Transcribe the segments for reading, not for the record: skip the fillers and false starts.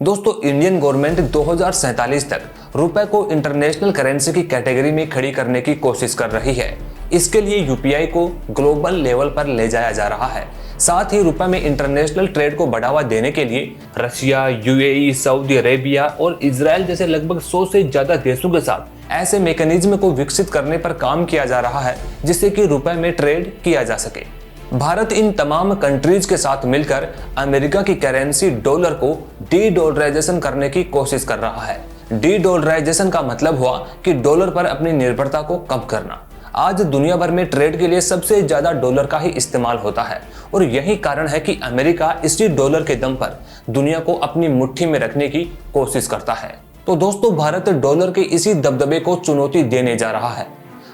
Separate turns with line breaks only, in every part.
दोस्तों Indian government 2047 तक रुपए को इंटरनेशनल करेंसी की कैटेगरी में खड़ी करने की कोशिश कर रही है। इसके लिए यूपीआई को ग्लोबल लेवल पर ले जाया जा रहा है। साथ ही रुपए में इंटरनेशनल ट्रेड को बढ़ावा देने के लिए रशिया, यूएई, सऊदी अरेबिया और इजराइल जैसे लगभग 100 से ज्यादा देशों के साथ ऐसे मैकेनिज्म को विकसित करने पर काम किया जा रहा है जिससे कि रुपए में ट्रेड किया जा सके। भारत इन तमाम कंट्रीज के साथ मिलकर अमेरिका की करेंसी डॉलर को डी-डॉलराइजेशन करने की कोशिश कर रहा है। डी-डॉलराइजेशन का मतलब हुआ कि डॉलर पर अपनी निर्भरता को कम करना। आज दुनिया भर में ट्रेड के लिए सबसे ज्यादा डॉलर का ही इस्तेमाल होता है और यही कारण है कि अमेरिका इसी डॉलर के दम पर दुनिया को अपनी मुट्ठी में रखने की कोशिश करता है। तो दोस्तों भारत डॉलर के इसी दबदबे को चुनौती देने जा रहा है।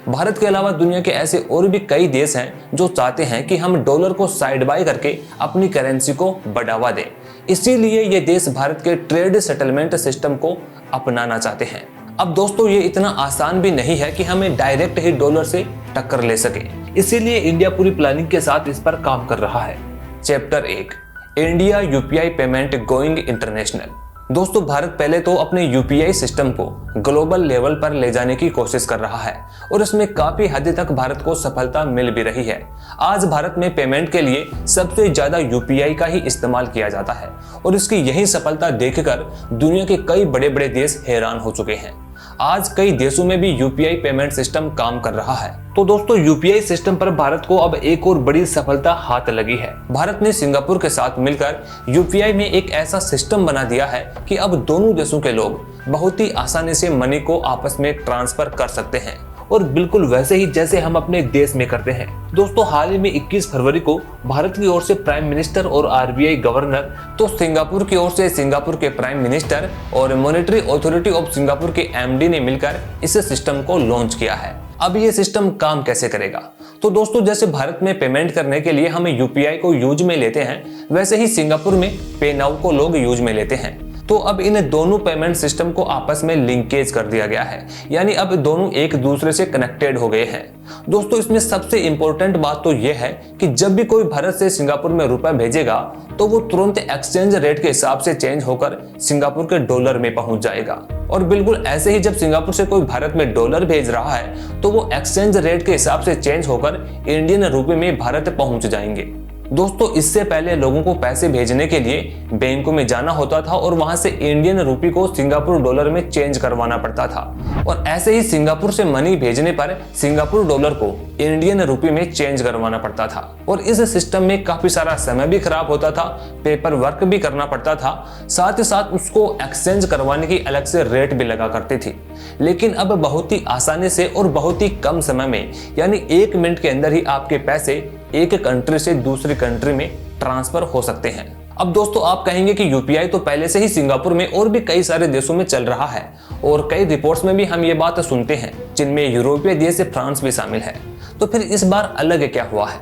भारत के अलावा दुनिया के ऐसे और भी कई देश हैं जो चाहते हैं कि हम डॉलर को साइड बाय करके अपनी करेंसी को बढ़ावा दें। इसीलिए ये देश भारत के ट्रेड सेटलमेंट सिस्टम को अपनाना चाहते हैं। अब दोस्तों ये इतना आसान भी नहीं है कि हमें डायरेक्ट ही डॉलर से टक्कर ले सके। इसीलिए इंडिया पूरी प्लानिंग के साथ इस पर काम कर रहा है। Chapter 1, India UPI payment going international. दोस्तों भारत पहले तो अपने यूपीआई सिस्टम को ग्लोबल लेवल पर ले जाने की कोशिश कर रहा है और इसमें काफी हद तक भारत को सफलता मिल भी रही है। आज भारत में पेमेंट के लिए सबसे ज्यादा यूपीआई का ही इस्तेमाल किया जाता है और इसकी यही सफलता देखकर दुनिया के कई बड़े बड़े देश हैरान हो चुके हैं। आज कई देशों में भी यूपीआई पेमेंट सिस्टम काम कर रहा है। तो दोस्तों यूपीआई सिस्टम पर भारत को अब एक और बड़ी सफलता हाथ लगी है। भारत ने सिंगापुर के साथ मिलकर यूपीआई में एक ऐसा सिस्टम बना दिया है कि अब दोनों देशों के लोग बहुत ही आसानी से मनी को आपस में ट्रांसफर कर सकते हैं और बिल्कुल वैसे ही जैसे हम अपने देश में करते हैं। दोस्तों हाल ही में 21 फरवरी को भारत की ओर से प्राइम मिनिस्टर और आरबीआई गवर्नर, तो सिंगापुर की ओर से सिंगापुर के प्राइम मिनिस्टर और मॉनेटरी अथॉरिटी ऑफ सिंगापुर के एमडी ने मिलकर इस सिस्टम को लॉन्च किया है। अब ये सिस्टम काम कैसे करेगा? तो दोस्तों जैसे भारत में पेमेंट करने के लिए हम यूपीआई को यूज में लेते हैं, वैसे ही सिंगापुर में पे नाउ को लोग यूज में लेते हैं। तो अब इन दोनों पेमेंट सिस्टम को आपस में लिंकेज कर दिया गया है, यानी अब दोनों एक दूसरे से कनेक्टेड हो गए हैं। दोस्तों इसमें सबसे इंपॉर्टेंट बात तो यह है कि जब भी कोई भारत से सिंगापुर में रुपए भेजेगा तो वो तुरंत एक्सचेंज रेट के हिसाब से चेंज होकर सिंगापुर के डॉलर में पहुंच जाएगा। और बिल्कुल ऐसे ही जब सिंगापुर से कोई भारत में डॉलर भेज रहा है तो वो एक्सचेंज रेट के हिसाब से चेंज होकर इंडियन रुपए में भारत पहुंच जाएंगे। दोस्तों इससे पहले लोगों को पैसे भेजने के लिए बैंकों में जाना होता था और वहां से इंडियन रुपी को सिंगापुर डॉलर में चेंज करवाना पड़ता था और ऐसे ही सिंगापुर से मनी भेजने पर सिंगापुर डॉलर को इंडियन रुपी में चेंज करवाना पड़ता था और इस सिस्टम में काफी सारा समय भी खराब होता था, पेपर वर्क भी करना पड़ता था, साथ ही साथ उसको एक्सचेंज करवाने की अलग से रेट भी लगा करती थी। लेकिन अब बहुत ही आसानी से और बहुत ही कम समय में यानी 1 मिनट के अंदर ही आपके पैसे एक कंट्री से दूसरी कंट्री में ट्रांसफर हो सकते हैं। अब दोस्तों आप कहेंगे कि यूपीआई तो पहले से ही सिंगापुर में और भी कई सारे देशों में चल रहा है और कई रिपोर्ट्स में भी हम ये बात सुनते हैं जिनमें यूरोपीय देश फ्रांस भी शामिल है। तो फिर इस बार अलग क्या हुआ है?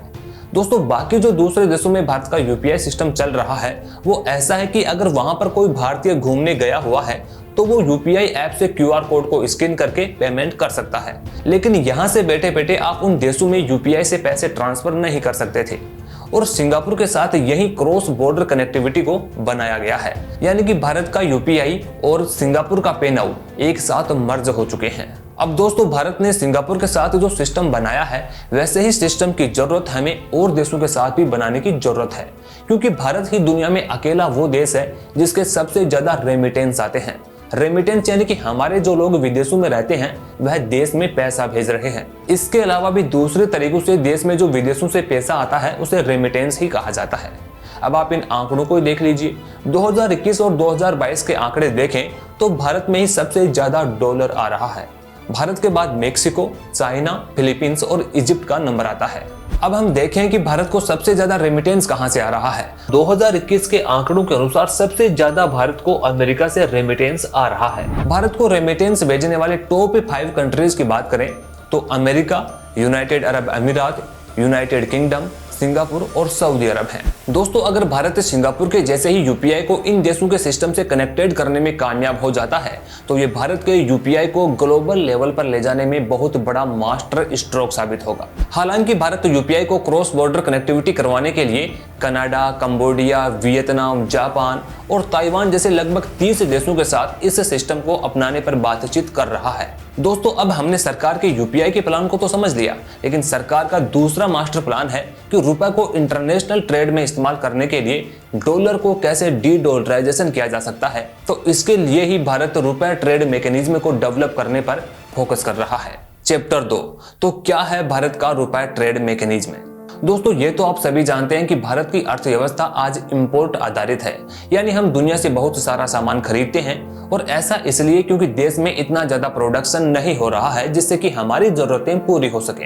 दोस्तों बाकी जो दूसरे देशों में भारत का यूपीआई सिस्टम चल रहा है वो ऐसा है कि अगर वहां पर कोई भारतीय घूमने गया हुआ है तो वो यूपीआई ऐप से क्यूआर कोड को स्कैन करके पेमेंट कर सकता है। लेकिन यहाँ से बैठे बैठे आप उन देशों में यूपीआई से पैसे ट्रांसफर नहीं कर सकते थे और सिंगापुर के साथ यही क्रॉस बॉर्डर कनेक्टिविटी को बनाया गया है, यानी कि भारत का यूपीआई और सिंगापुर का पे नाउ एक साथ मर्ज हो चुके हैं। अब दोस्तों भारत ने सिंगापुर के साथ जो सिस्टम बनाया है वैसे ही सिस्टम की जरूरत हमें और देशों के साथ भी बनाने की जरूरत है, क्योंकि भारत ही दुनिया में अकेला वो देश है जिसके सबसे ज्यादा रेमिटेंस आते हैं। रेमिटेंस यानी कि हमारे जो लोग विदेशों में रहते हैं वह देश में पैसा भेज रहे हैं। इसके अलावा भी दूसरे तरीकों से देश में जो विदेशों से पैसा आता है उसे रेमिटेंस ही कहा जाता है। अब आप इन आंकड़ों को देख लीजिए, 2021 और 2022 के आंकड़े देखें तो भारत में ही सबसे ज्यादा डॉलर आ रहा है। भारत के बाद मेक्सिको, चाइना, फिलीपींस और इजिप्ट का नंबर आता है। अब हम देखें कि भारत को सबसे ज्यादा रेमिटेंस कहां से आ रहा है। 2021 के आंकड़ों के अनुसार सबसे ज्यादा भारत को अमेरिका से रेमिटेंस आ रहा है। भारत को रेमिटेंस भेजने वाले टॉप 5 कंट्रीज की बात करें तो अमेरिका, यूनाइटेड अरब अमीरात, यूनाइटेड किंगडम, सिंगापुर और सऊदी अरब हैं। दोस्तों, अगर भारत सिंगापुर के जैसे ही यूपीआई को इन देशों के सिस्टम से कनेक्टेड करने में कामयाब हो जाता है तो ये भारत के यूपीआई को ग्लोबल लेवल पर ले जाने में बहुत बड़ा मास्टर स्ट्रोक साबित होगा। हालांकि भारत यूपीआई को क्रॉस बॉर्डर कनेक्टिविटी करवाने के लिए कनाडा, कंबोडिया, वियतनाम, जापान और ताइवान जैसे लगभग 30 देशों के साथ इस सिस्टम को अपनाने पर बातचीत कर रहा है। दोस्तों, अब हमने सरकार के यूपीआई के प्लान को तो समझ लिया, लेकिन सरकार का दूसरा मास्टर प्लान है कि रुपए को इंटरनेशनल ट्रेड में इस्तेमाल करने के लिए डॉलर को कैसे डी-डॉलराइजेशन किया जा सकता है। तो इसके लिए ही भारत रुपए ट्रेड मैकेनिज्म को डेवलप करने पर फोकस कर रहा है। चैप्टर 2, तो क्या है भारत का रुपए ट्रेड मैकेनिज्म? दोस्तों, ये तो आप सभी जानते हैं कि भारत की अर्थव्यवस्था आज इंपोर्ट आधारित है, यानी हम दुनिया से बहुत सारा सामान खरीदते हैं और ऐसा इसलिए क्योंकि देश में इतना ज्यादा प्रोडक्शन नहीं हो रहा है जिससे कि हमारी जरूरतें पूरी हो सके।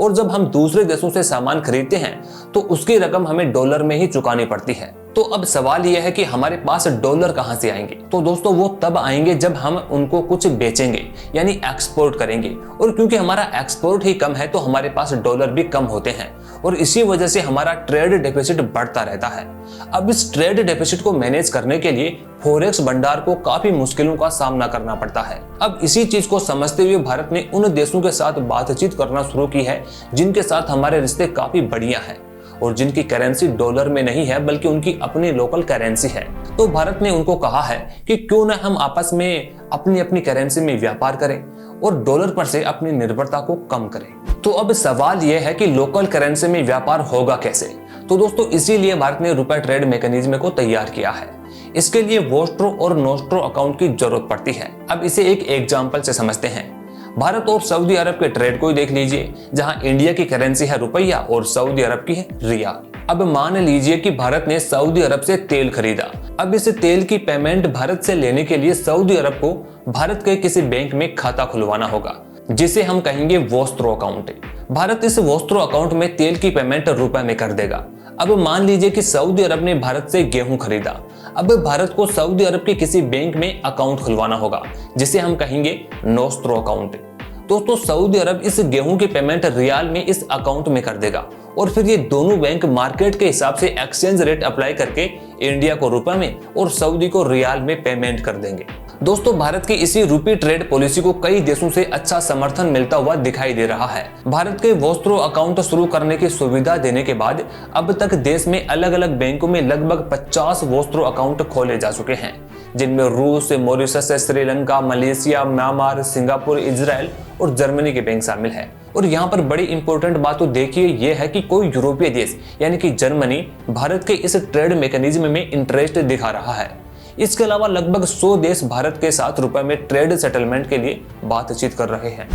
और जब हम दूसरे देशों से सामान खरीदते हैं तो उसकी रकम हमें डॉलर में ही चुकानी पड़ती है। तो अब सवाल यह है कि हमारे पास डॉलर कहां से आएंगे? तो दोस्तों, वो तब आएंगे जब हम उनको कुछ बेचेंगे, यानी एक्सपोर्ट करेंगे। और क्योंकि हमारा एक्सपोर्ट ही कम है तो हमारे पास डॉलर भी कम होते हैं और इसी वजह से हमारा ट्रेड डेफिसिट बढ़ता रहता है। अब इस ट्रेड डेफिसिट को मैनेज करने के लिए फॉरेक्स भंडार को काफी मुश्किलों का सामना करना पड़ता है। अब इसी चीज को समझते हुए भारत ने उन देशों के साथ बातचीत करना शुरू की है जिनके साथ हमारे रिश्ते काफी बढ़िया हैं और जिनकी करेंसी डॉलर में नहीं है बल्कि उनकी अपनी लोकल करेंसी है। तो भारत ने उनको कहा है कि क्यों ना हम आपस में अपनी अपनी करेंसी में व्यापार करें और डॉलर पर से अपनी निर्भरता को कम करें। तो अब सवाल यह है कि लोकल करेंसी में व्यापार होगा कैसे? तो दोस्तों, इसीलिए भारत ने रुपए ट्रेड मैकेनिज्म को तैयार किया है। इसके लिए वोस्ट्रो और नोस्ट्रो अकाउंट की जरूरत पड़ती है। अब इसे एक एग्जाम्पल से समझते हैं। भारत और सऊदी अरब के ट्रेड को ही देख लीजिए, जहां इंडिया की करेंसी है रुपया और सऊदी अरब की है रियाल। अब मान लीजिए कि भारत ने सऊदी अरब से तेल खरीदा। अब इस तेल की पेमेंट भारत से लेने के लिए सऊदी अरब को भारत के किसी बैंक में खाता खुलवाना होगा, जिसे हम कहेंगे वोस्ट्रो अकाउंट। भारत इस वोस्ट्रो अकाउंट में तेल की पेमेंट रुपए में कर देगा। अब मान लीजिए कि सऊदी अरब ने भारत से गेहूं खरीदा। अब भारत को सऊदी अरब के किसी बैंक में अकाउंट खुलवाना होगा, जिसे हम कहेंगे नोस्ट्रो अकाउंट। दोस्तों, सऊदी अरब इस गेहूं की पेमेंट रियाल में इस अकाउंट में कर देगा और फिर ये दोनों बैंक मार्केट के हिसाब से एक्सचेंज रेट अप्लाई करके इंडिया को रुपए में और सऊदी को रियाल में पेमेंट कर देंगे। दोस्तों, भारत की इसी रुपी ट्रेड पॉलिसी को कई देशों से अच्छा समर्थन मिलता हुआ दिखाई दे रहा है। भारत के वोस्ट्रो अकाउंट शुरू करने की सुविधा देने के बाद अब तक देश में अलग अलग बैंकों में लगभग 50 वोस्ट्रो अकाउंट खोले जा चुके हैं, जिनमें रूस, Mauritius, Sri Lanka, Malaysia, Myanmar, Singapore, Israel और जर्मनी के बैंक शामिल है। और यहाँ पर बड़ी इंपॉर्टेंट बात तो देखिए ये है कि कोई यूरोपीय देश यानी कि जर्मनी भारत के इस ट्रेड मैकेनिज्म में इंटरेस्ट दिखा रहा है। इसके अलावा लगभग 100 देश भारत के साथ रुपए में ट्रेड सेटलमेंट के लिए बातचीत कर रहे हैं।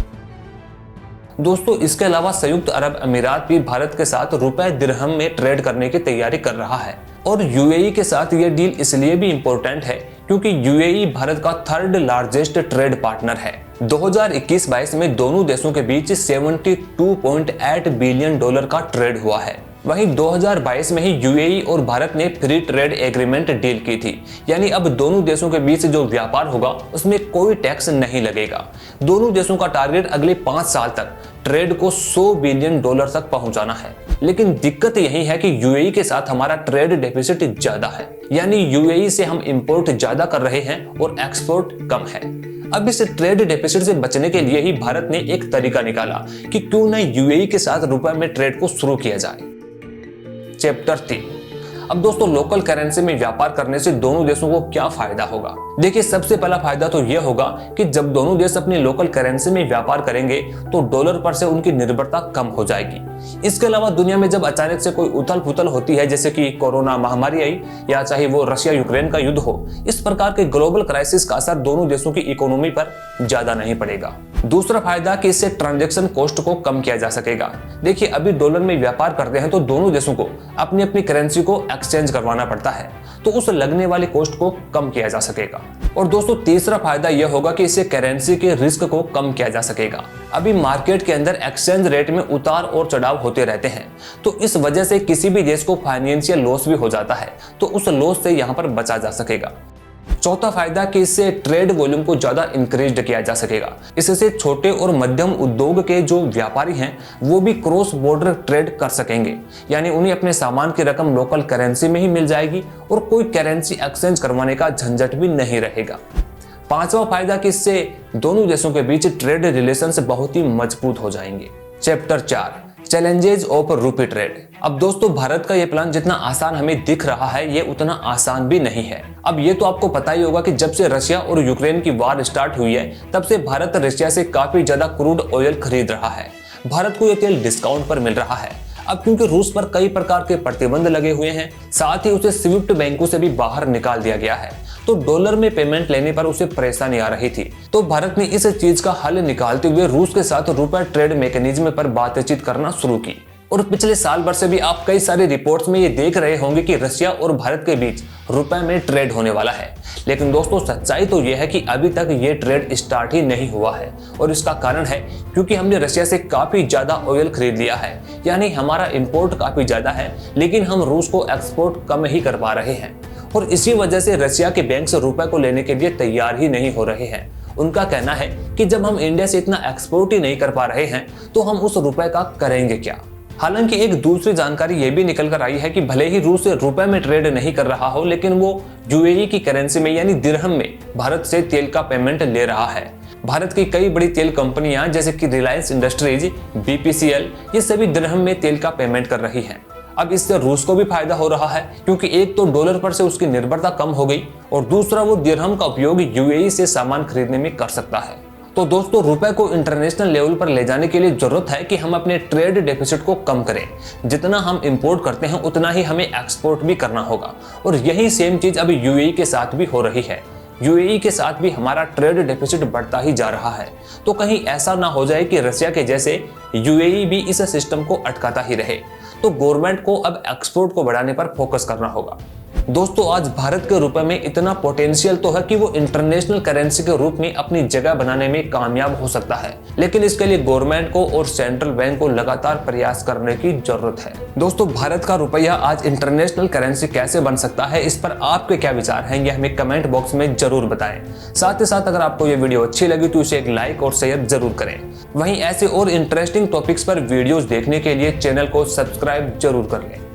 दोस्तों, इसके अलावा संयुक्त अरब अमीरात भी भारत के साथ रुपए दिरहम में ट्रेड करने की तैयारी कर रहा है। और यूएई के साथ यह डील इसलिए भी इंपॉर्टेंट है क्योंकि यूएई भारत का 3rd लार्जेस्ट ट्रेड पार्टनर है। 2021-22 में दोनों देशों के बीच $72.8 बिलियन का ट्रेड हुआ है। वहीं 2022 में ही यूएई और भारत ने फ्री ट्रेड एग्रीमेंट डील की थी, यानी अब दोनों देशों के बीच जो व्यापार होगा उसमें कोई टैक्स नहीं लगेगा। दोनों देशों का टारगेट अगले 5 साल तक ट्रेड को $100 बिलियन तक पहुंचाना है। लेकिन दिक्कत यही है कि यूएई के साथ हमारा ट्रेड डेफिसिट ज्यादा है, यानी यूएई से हम इंपोर्ट ज्यादा कर रहे हैं और एक्सपोर्ट कम है। अब इस ट्रेड डेफिसिट से बचने के लिए ही भारत ने एक तरीका निकाला कि क्यों न यूएई के साथ रुपए में ट्रेड को शुरू किया जाए। चैप्टर 3। अब दोस्तों, लोकल करेंसी में व्यापार करने से दोनों देशों को क्या फायदा होगा? देखिए, सबसे पहला फायदा तो यह होगा कि जब दोनों देश अपनी लोकल करेंसी में व्यापार करेंगे तो डॉलर पर से उनकी निर्भरता कम हो जाएगी। इसके अलावा दुनिया में जब अचानक से कोई उथल पुथल होती है, जैसे कि कोरोना महामारी आई या चाहे वो रशिया यूक्रेन का युद्ध हो, इस प्रकार के ग्लोबल क्राइसिस का असर दोनों देशों की इकोनॉमी पर ज्यादा नहीं पड़ेगा। दूसरा फायदा कि इससे ट्रांजैक्शन कॉस्ट को कम किया जा सकेगा। देखिए, अभी डॉलर में व्यापार करते हैं तो दोनों देशों को अपनी अपनी करेंसी को एक्सचेंज करवाना पड़ता है, तो उस लगने वाले कॉस्ट को कम किया जा सकेगा। और दोस्तों, तीसरा फायदा यह होगा कि इससे करेंसी के रिस्क को कम किया जा सकेगा। अभी मार्केट के अंदर एक्सचेंज रेट में उतार और चढ़ाव होते रहते हैं, तो इस वजह से किसी भी देश को फाइनेंशियल लॉस भी हो जाता है, तो उस लॉस से यहाँ पर बचा जा सकेगा। चौथा फायदा कि इससे ट्रेड वॉल्यूम को ज्यादा इंक्रीज किया जा सकेगा। इससे छोटे और मध्यम उद्योग के जो व्यापारी हैं वो भी क्रॉस बॉर्डर ट्रेड कर सकेंगे, यानी उन्हें अपने सामान की रकम लोकल करेंसी में ही मिल जाएगी और कोई करेंसी एक्सचेंज करवाने का झंझट भी नहीं रहेगा। पांचवा फायदा कि इससे दोनों देशों के बीच ट्रेड रिलेशंस बहुत ही मजबूत हो जाएंगे। चैप्टर 4 चैलेंजेस ऑफ रूपी ट्रेड। अब दोस्तों, भारत का ये प्लान जितना आसान हमें दिख रहा है ये उतना आसान भी नहीं है। अब ये तो आपको पता ही होगा कि जब से रशिया और यूक्रेन की वार स्टार्ट हुई है तब से भारत रशिया से काफी ज्यादा क्रूड ऑयल खरीद रहा है। भारत को ये तेल डिस्काउंट पर मिल रहा है। अब क्योंकि रूस पर कई प्रकार के प्रतिबंध लगे हुए हैं, साथ ही उसे स्विफ्ट बैंकों से भी बाहर निकाल दिया गया है, तो डॉलर में पेमेंट लेने पर उसे परेशानी आ रही थी। तो भारत ने इस चीज का हल निकालते हुए रूस के साथ रुपए ट्रेड मैकेनिज्म पर बातचीत करना शुरू की। और पिछले साल भर से भी आप कई सारे रिपोर्ट्स में ये देख रहे होंगे कि रशिया और भारत के बीच रुपए में ट्रेड होने वाला है। लेकिन दोस्तों, सच्चाई तो ये है कि अभी तक ये ट्रेड स्टार्ट ही नहीं हुआ है। और इसका कारण है क्योंकि हमने रशिया से काफी ज्यादा ऑयल खरीद लिया है, यानी हमारा इंपोर्ट काफी ज्यादा है, लेकिन हम रूस को एक्सपोर्ट कम ही कर पा रहे हैं। और इसी वजह से रशिया के बैंक से रुपए को लेने के लिए तैयार ही नहीं हो रहे हैं। उनका कहना है कि जब हम इंडिया से इतना एक्सपोर्ट ही नहीं कर पा रहे हैं तो हम उस रुपए का करेंगे क्या। हालांकि एक दूसरी जानकारी ये भी निकल कर आई है कि भले ही रूस रुपए में ट्रेड नहीं कर रहा हो, लेकिन वो यूएई की करेंसी में यानी दिरहम में भारत से तेल का पेमेंट ले रहा है। भारत की कई बड़ी तेल कंपनियां जैसे कि रिलायंस इंडस्ट्रीज, बीपीसीएल, ये सभी दिरहम में तेल का पेमेंट कर रही हैं। अब इससे रूस को भी फायदा हो रहा है क्योंकि एक तो डॉलर पर से उसकी निर्भरता कम हो गई और दूसरा वो दिरहम का उपयोग यूएई से सामान खरीदने में कर सकता है। तो दोस्तों, रुपए को इंटरनेशनल लेवल पर ले जाने के लिए जरूरत है कि हम अपने ट्रेड डेफिसिट को कम करें। जितना हम इंपोर्ट करते हैं उतना ही हमें एक्सपोर्ट भी करना होगा और यही सेम चीज अभी यूएई के साथ भी हो रही है। यूएई के साथ भी हमारा ट्रेड डेफिसिट बढ़ता ही जा रहा है। तो कहीं ऐसा ना हो जाए कि रशिया के जैसे यूएई भी इस सिस्टम को अटकाता ही रहे। तो गवर्नमेंट को अब एक्सपोर्ट को बढ़ाने पर फोकस करना होगा। दोस्तों, आज भारत के रुपए में इतना पोटेंशियल तो है कि वो इंटरनेशनल करेंसी के रूप में अपनी जगह बनाने में कामयाब हो सकता है, लेकिन इसके लिए गवर्नमेंट को और सेंट्रल बैंक को लगातार प्रयास करने की जरूरत है। दोस्तों, भारत का रुपया आज इंटरनेशनल करेंसी कैसे बन सकता है, इस पर आपके क्या विचार हैं ये हमें कमेंट बॉक्स में जरूर बताएं। साथ ही साथ अगर आपको ये वीडियो अच्छी लगी तो इसे एक लाइक और शेयर जरूर करें। वहीं ऐसे और इंटरेस्टिंग टॉपिक्स पर वीडियोस देखने के लिए चैनल को सब्सक्राइब जरूर कर लें।